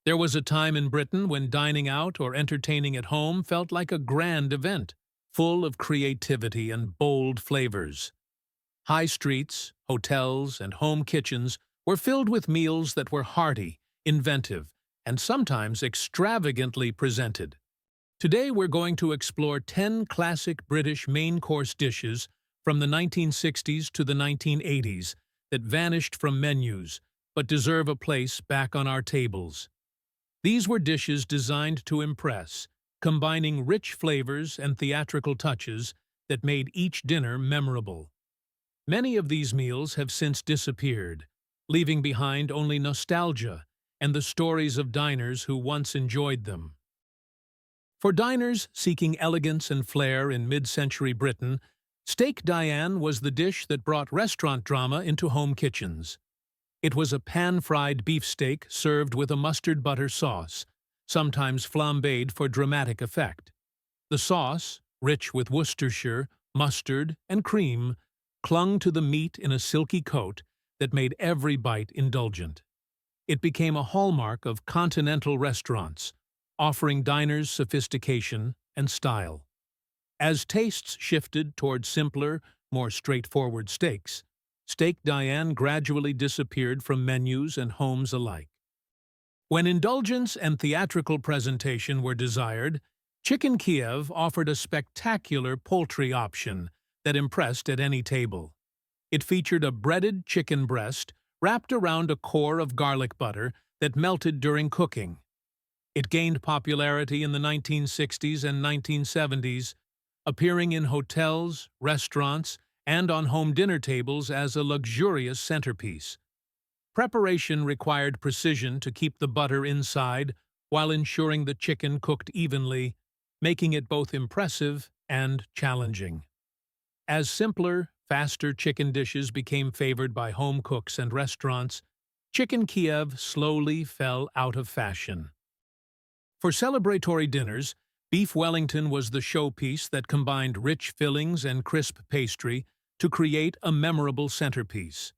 There was a time in Britain when dining out or entertaining at home felt like a grand event, full of creativity and bold flavors. High streets, hotels, and home kitchens were filled with meals that were hearty, inventive, and sometimes extravagantly presented. Today we're going to explore 10 classic British main-course dishes from the 1960s to the 1980s that vanished from menus but deserve a place back on our tables. These were dishes designed to impress, combining rich flavors and theatrical touches that made each dinner memorable. Many of these meals have since disappeared, leaving behind only nostalgia and the stories of diners who once enjoyed them. For diners seeking elegance and flair in mid-century Britain, Steak Diane was the dish that brought restaurant drama into home kitchens. It was a pan-fried beefsteak served with a mustard butter sauce, sometimes flambéed for dramatic effect. The sauce, rich with Worcestershire, mustard, and cream, clung to the meat in a silky coat that made every bite indulgent. It became a hallmark of continental restaurants, offering diners sophistication and style. As tastes shifted toward simpler, more straightforward steaks, Steak Diane gradually disappeared from menus and homes alike. When indulgence and theatrical presentation were desired, Chicken Kiev offered a spectacular poultry option that impressed at any table. It featured a breaded chicken breast wrapped around a core of garlic butter that melted during cooking. It gained popularity in the 1960s and 1970s, appearing in hotels, restaurants, and on home dinner tables as a luxurious centerpiece. Preparation required precision to keep the butter inside while ensuring the chicken cooked evenly, making it both impressive and challenging. As simpler, faster chicken dishes became favored by home cooks and restaurants, Chicken Kiev slowly fell out of fashion. For celebratory dinners, Beef Wellington was the showpiece that combined rich fillings and crisp pastry to create a memorable centerpiece.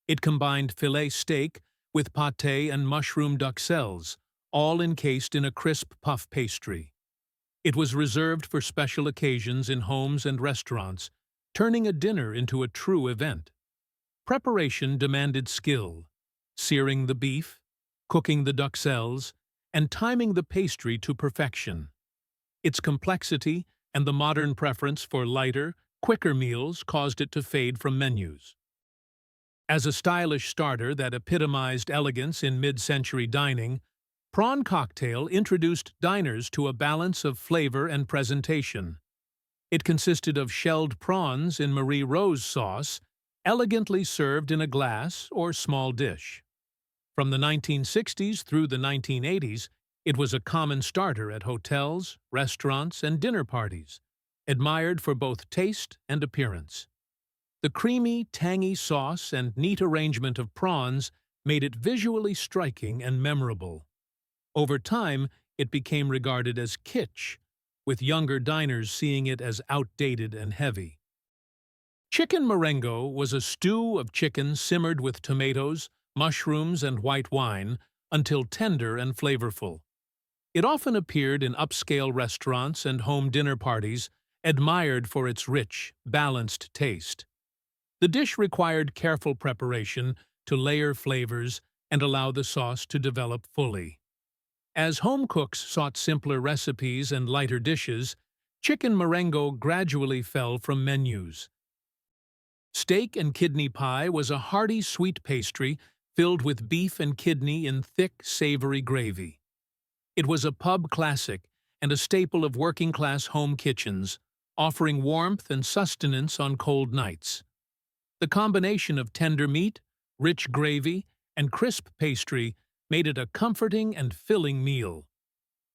It combined filet steak with pâté and mushroom duxelles, all encased in a crisp puff pastry. It was reserved for special occasions in homes and restaurants, turning a dinner into a true event. Preparation demanded skill, searing the beef, cooking the duxelles, and timing the pastry to perfection. Its complexity and the modern preference for lighter, quicker meals caused it to fade from menus. As a stylish starter that epitomized elegance in mid-century dining, Prawn Cocktail introduced diners to a balance of flavor and presentation. It consisted of shelled prawns in Marie Rose sauce, elegantly served in a glass or small dish. From the 1960s through the 1980s, it was a common starter at hotels, restaurants, and dinner parties, admired for both taste and appearance. The creamy, tangy sauce and neat arrangement of prawns made it visually striking and memorable. Over time, it became regarded as kitsch, with younger diners seeing it as outdated and heavy. Chicken Marengo was a stew of chicken simmered with tomatoes, mushrooms, and white wine until tender and flavorful. It often appeared in upscale restaurants and home dinner parties, admired for its rich, balanced taste. The dish required careful preparation to layer flavors and allow the sauce to develop fully. As home cooks sought simpler recipes and lighter dishes, Chicken Marengo gradually fell from menus. Steak and kidney pie was a hearty sweet pastry filled with beef and kidney in thick, savory gravy. It was a pub classic and a staple of working-class home kitchens, offering warmth and sustenance on cold nights. The combination of tender meat, rich gravy, and crisp pastry made it a comforting and filling meal.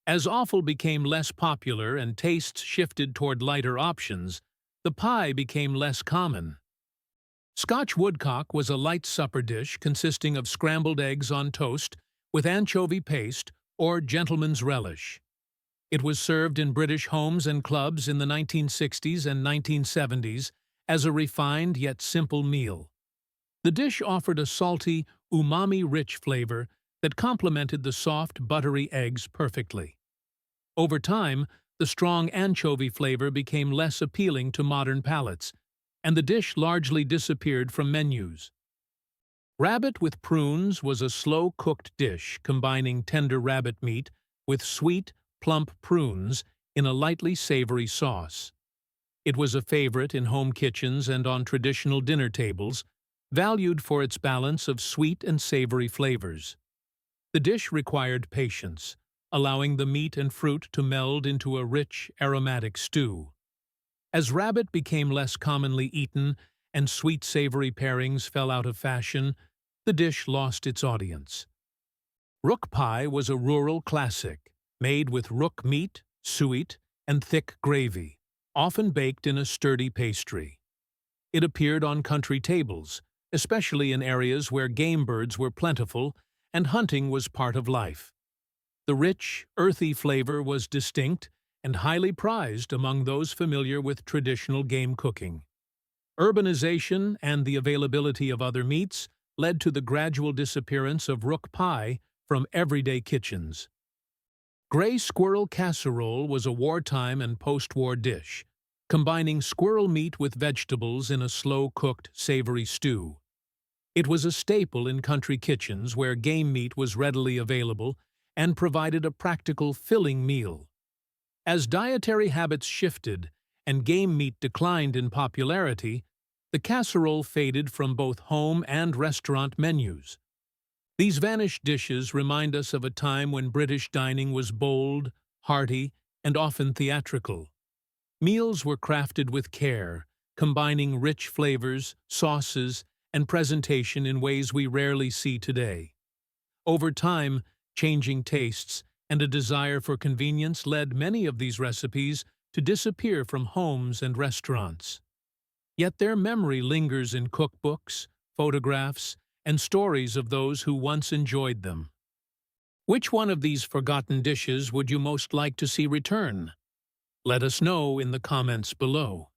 As offal became less popular and tastes shifted toward lighter options, the pie became less common. Scotch woodcock was a light supper dish consisting of scrambled eggs on toast with anchovy paste or gentleman's relish. It was served in British homes and clubs in the 1960s and 1970s as a refined yet simple meal. The dish offered a salty, umami-rich flavor that complemented the soft, buttery eggs perfectly. Over time, the strong anchovy flavor became less appealing to modern palates, and the dish largely disappeared from menus. Rabbit with prunes was a slow-cooked dish combining tender rabbit meat with sweet, plump prunes in a lightly savory sauce. It was a favorite in home kitchens and on traditional dinner tables, valued for its balance of sweet and savory flavors. The dish required patience, allowing the meat and fruit to meld into a rich, aromatic stew. As rabbit became less commonly eaten and sweet-savory pairings fell out of fashion, the dish lost its audience. Rook pie was a rural classic, made with rook meat, suet, and thick gravy, often baked in a sturdy pastry. It appeared on country tables, especially in areas where game birds were plentiful and hunting was part of life. The rich, earthy flavor was distinct and highly prized among those familiar with traditional game cooking. Urbanization and the availability of other meats led to the gradual disappearance of rook pie from everyday kitchens. Gray squirrel casserole was a wartime and post-war dish, combining squirrel meat with vegetables in a slow-cooked, savory stew. It was a staple in country kitchens where game meat was readily available and provided a practical, filling meal. As dietary habits shifted and game meat declined in popularity, the casserole faded from both home and restaurant menus. These vanished dishes remind us of a time when British dining was bold, hearty, and often theatrical. Meals were crafted with care, combining rich flavors, sauces, and presentation in ways we rarely see today. Over time, changing tastes and a desire for convenience led many of these recipes to disappear from homes and restaurants. Yet their memory lingers in cookbooks, photographs, and stories of those who once enjoyed them. Which one of these forgotten dishes would you most like to see return? Let us know in the comments below.